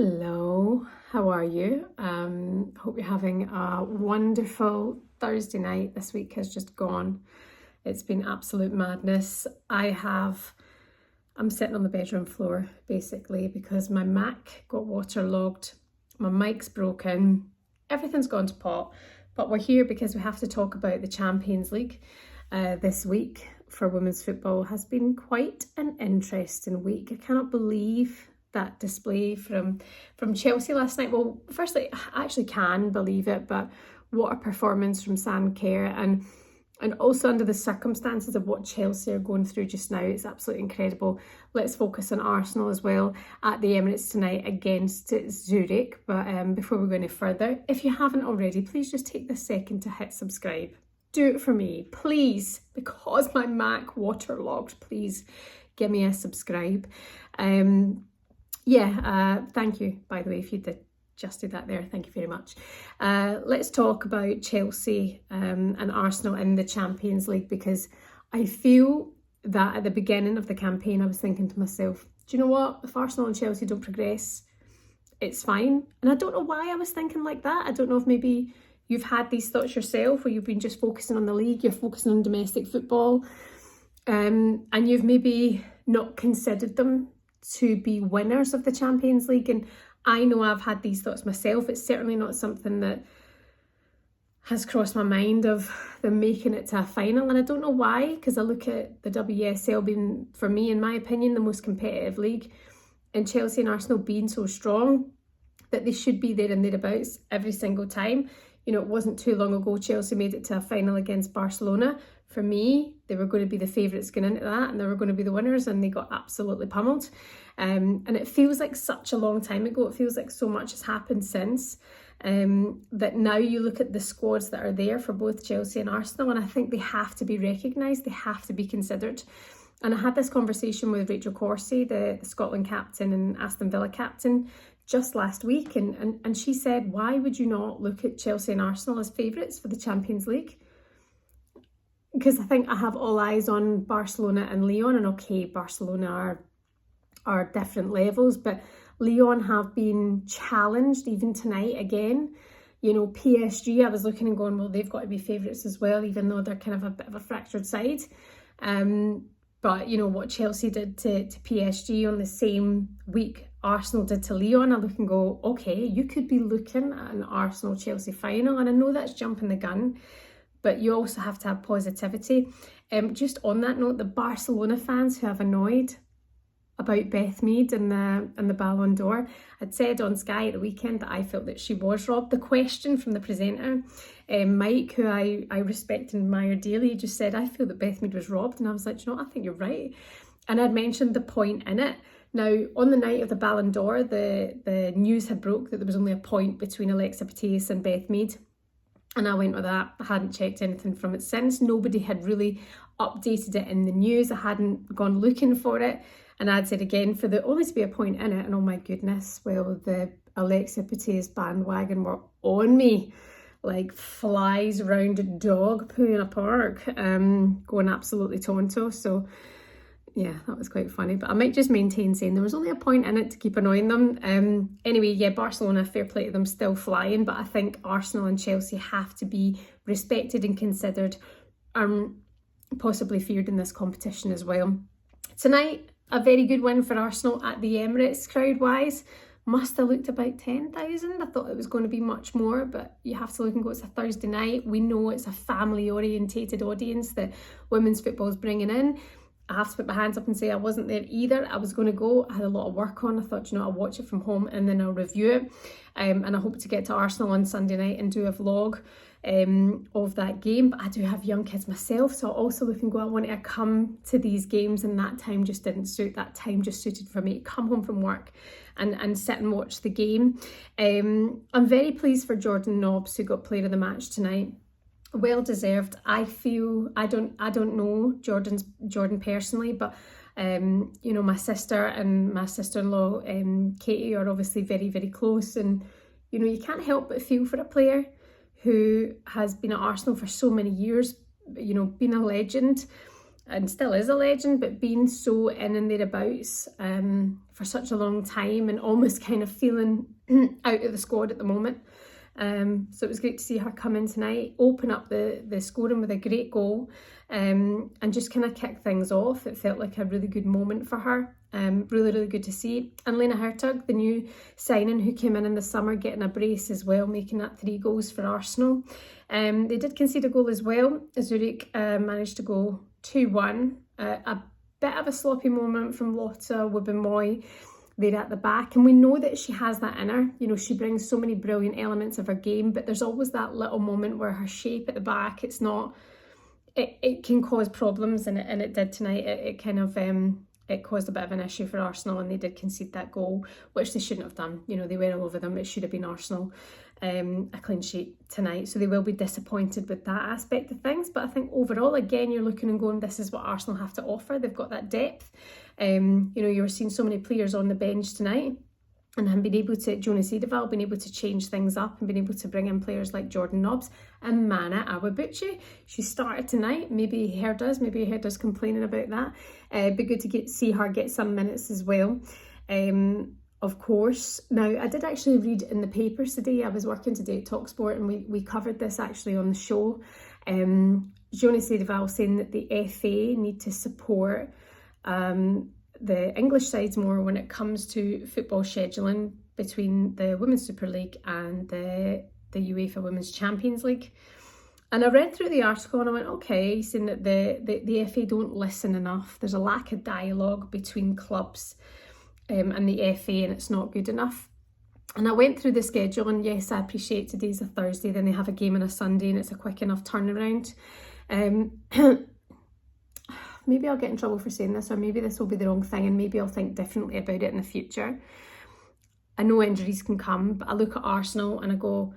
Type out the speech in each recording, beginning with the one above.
Hello, how are you? Hope you're having a wonderful Thursday night. This week has just gone. It's been absolute madness. I'm sitting on the bedroom floor basically because my Mac got waterlogged, my mic's broken, everything's gone to pot. But we're here because we have to talk about the Champions League. This week for women's football has been quite an interesting week. I cannot believe that display from Chelsea last night. Well, firstly, I actually can believe it, but what a performance from Sam Kerr, and also under the circumstances of what Chelsea are going through just now, it's absolutely incredible. Let's focus on Arsenal as well at the Emirates tonight against Zurich. But before we go any further, if you haven't already, please just take this second to hit subscribe. Do it for me, please, because my Mac waterlogged. Please give me a subscribe. Thank you, by the way, if you did just do that there. Thank you very much. Let's talk about Chelsea and Arsenal in the Champions League, because I feel that at the beginning of the campaign, I was thinking to myself, do you know what? If Arsenal and Chelsea don't progress, it's fine. And I don't know why I was thinking like that. I don't know if maybe you've had these thoughts yourself, where you've been just focusing on the league, you're focusing on domestic football, and you've maybe not considered them to be winners of the Champions League. And I know I've had these thoughts myself. It's certainly not something that has crossed my mind of them making it to a final. And I don't know why, because I look at the WSL being, for me, in my opinion, the most competitive league, and Chelsea and Arsenal being so strong that they should be there and thereabouts every single time. You know, it wasn't too long ago Chelsea made it to a final against Barcelona. For me, they were going to be the favourites going into that, and they were going to be the winners, and they got absolutely pummeled. And it feels like such a long time ago. It feels like so much has happened since, that now you look at the squads that are there for both Chelsea and Arsenal, and I think they have to be recognised, they have to be considered. And I had this conversation with Rachel Corsie, the Scotland captain and Aston Villa captain, just last week, and she said, why would you not look at Chelsea and Arsenal as favourites for the Champions League? Because I think I have all eyes on Barcelona and Lyon, and okay, Barcelona are different levels, but Lyon have been challenged even tonight again. You know, PSG, I was looking and going, well, they've got to be favourites as well, even though they're kind of a bit of a fractured side. But, you know, what Chelsea did to PSG on the same week Arsenal did to Lyon, I look and go, okay, you could be looking at an Arsenal-Chelsea final. And I know that's jumping the gun, but you also have to have positivity. Just on that note, the Barcelona fans who have annoyed about Beth Mead and the Ballon d'Or, I'd said on Sky at the weekend that I felt that she was robbed. The question from the presenter, Mike, who I respect and admire dearly, just said, I feel that Beth Mead was robbed. And I was like, you know, I think you're right. And I'd mentioned the point in it. Now, on the night of the Ballon d'Or, the news had broke that there was only a point between Alexa Putellas and Beth Mead. And I went with that. I hadn't checked anything from it since. Nobody had really updated it in the news. I hadn't gone looking for it. And I'd said again, for there only to be a point in it, and oh my goodness, well, the Alexa Putellas bandwagon were on me like flies around a dog poo in a park, going absolutely tonto. So yeah, that was quite funny, but I might just maintain saying there was only a point in it to keep annoying them. Anyway, yeah, Barcelona, fair play to them, still flying, but I think Arsenal and Chelsea have to be respected and considered, possibly feared in this competition as well. Tonight, a very good win for Arsenal at the Emirates, crowd-wise. Must have looked about 10,000. I thought it was going to be much more, but you have to look and go, it's a Thursday night. We know it's a family-orientated audience that women's football is bringing in. I have to put my hands up and say I wasn't there either. I was going to go. I had a lot of work on. I thought, you know, I'll watch it from home and then I'll review it. And I hope to get to Arsenal on Sunday night and do a vlog of that game. But I do have young kids myself, so I also look and go, I want to come to these games, and that time just didn't suit. That time just suited for me to come home from work and sit and watch the game. I'm very pleased for Jordan Nobbs, who got player of the match tonight. Well deserved. I feel, I don't know Jordan personally, but you know, my sister and my sister-in-law Katie are obviously very, very close, and you know, you can't help but feel for a player who has been at Arsenal for so many years, you know, been a legend, and still is a legend, but being so in and thereabouts for such a long time and almost kind of feeling out of the squad at the moment. So it was great to see her come in tonight, open up the scoring with a great goal, and just kind of kick things off. It felt like a really good moment for her. Really, really good to see. And Lena Hertog, the new signing who came in the summer, getting a brace as well, making that 3 goals for Arsenal. They did concede a goal as well. Zurich managed to go 2-1. A bit of a sloppy moment from Lotta Wubben-Moy there at the back, and we know that she has that in her. You know, she brings so many brilliant elements of her game, but there's always that little moment where her shape at the back, it's not, it can cause problems, and it did tonight. It kind of it caused a bit of an issue for Arsenal, and they did concede that goal, which they shouldn't have done. You know, they were all over them. It should have been Arsenal, a clean sheet tonight. So they will be disappointed with that aspect of things. But I think overall, again, you're looking and going, this is what Arsenal have to offer. They've got that depth. You know, you were seeing so many players on the bench tonight, and him being able to, Jonas Eidevall being able to change things up and being able to bring in players like Jordan Nobbs and Mana Awabuchi. She started tonight. Maybe you heard us complaining about that. It'd be good to see her get some minutes as well. Of course. Now, I did actually read in the papers today. I was working today at TalkSport, and we covered this actually on the show. Jonas Eidevall saying that the FA need to support the English sides more when it comes to football scheduling between the Women's Super League and the UEFA Women's Champions League. And I read through the article and I went, okay, saying that the FA don't listen enough. There's a lack of dialogue between clubs and the FA, and it's not good enough. And I went through the schedule, and yes, I appreciate today's a Thursday, then they have a game on a Sunday, and it's a quick enough turnaround. Maybe I'll get in trouble for saying this, or maybe this will be the wrong thing, and maybe I'll think differently about it in the future. I know injuries can come, but I look at Arsenal and I go,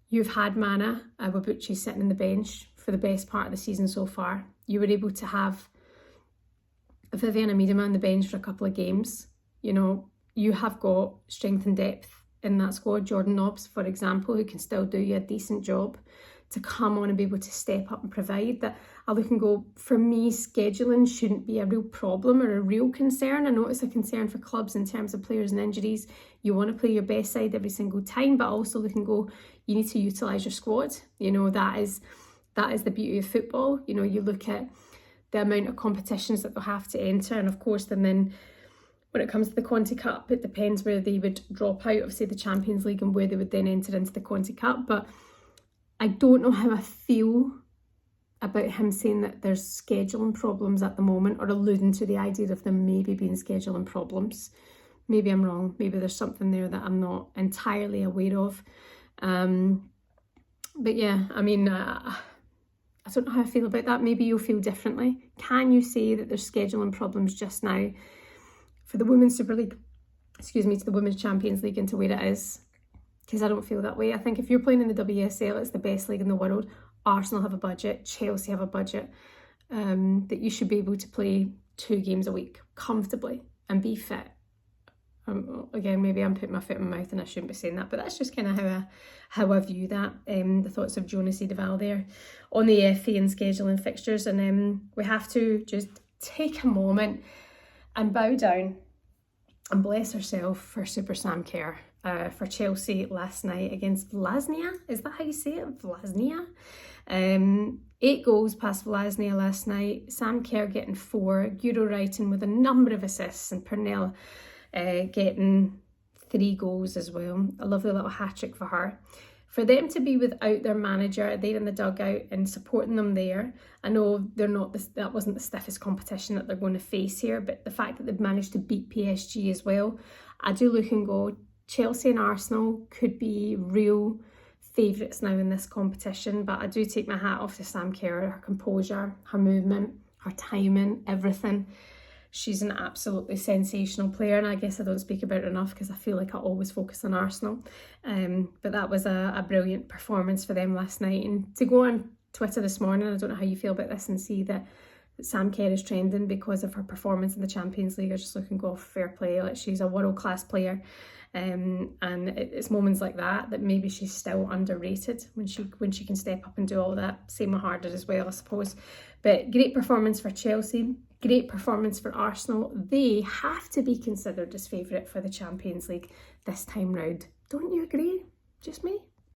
you've had Mana Awabuchi sitting on the bench for the best part of the season so far. You were able to have Vivianne Miedema on the bench for a couple of games. You know, you have got strength and depth in that squad. Jordan Nobbs, for example, who can still do you a decent job, to come on and be able to step up and provide. That I look and go, for me, scheduling shouldn't be a real problem or a real concern. I know it's a concern for clubs in terms of players and injuries. You want to play your best side every single time, but also look and go, you need to utilise your squad. You know, that is the beauty of football. You know, you look at the amount of competitions that they'll have to enter, and of course then when it comes to the Conti Cup, it depends where they would drop out of, say, the Champions League and where they would then enter into the Conti Cup. But I don't know how I feel about him saying that there's scheduling problems at the moment, or alluding to the idea of them maybe being scheduling problems. Maybe I'm wrong. Maybe there's something there that I'm not entirely aware of. But yeah, I mean, I don't know how I feel about that. Maybe you'll feel differently. Can you say that there's scheduling problems just now for the Women's Super League, to the Women's Champions League and to where it is? Because I don't feel that way. I think if you're playing in the WSL, it's the best league in the world. Arsenal have a budget, Chelsea have a budget, that you should be able to play 2 games a week comfortably and be fit. Again, maybe I'm putting my foot in my mouth and I shouldn't be saying that, but that's just kind of how I view that. The thoughts of Jonas Eidevall there on the FA and scheduling fixtures. And we have to just take a moment and bow down and bless herself for Super Sam Kerr. For Chelsea last night against Vllaznia. Is that how you say it? Vllaznia. 8 goals past Vllaznia last night. Sam Kerr getting 4. Guro Reiten with a number of assists, and Pernell getting 3 goals as well. A lovely little hat-trick for her. For them to be without their manager there in the dugout and supporting them there, I know they're not that wasn't the stiffest competition that they're going to face here, but the fact that they've managed to beat PSG as well, I do look and go, Chelsea and Arsenal could be real favourites now in this competition. But I do take my hat off to Sam Kerr, her composure, her movement, her timing, everything. She's an absolutely sensational player, and I guess I don't speak about her enough because I feel like I always focus on Arsenal. But that was a brilliant performance for them last night. And to go on Twitter this morning, I don't know how you feel about this, and see that Sam Kerr is trending because of her performance in the Champions League. I just look and go, fair play. Like, she's a world-class player. And it's moments like that maybe she's still underrated when she can step up and do all that. Same with Harder as well, I suppose. But great performance for Chelsea, great performance for Arsenal. They have to be considered as favourite for the Champions League this time round. Don't you agree? Just me?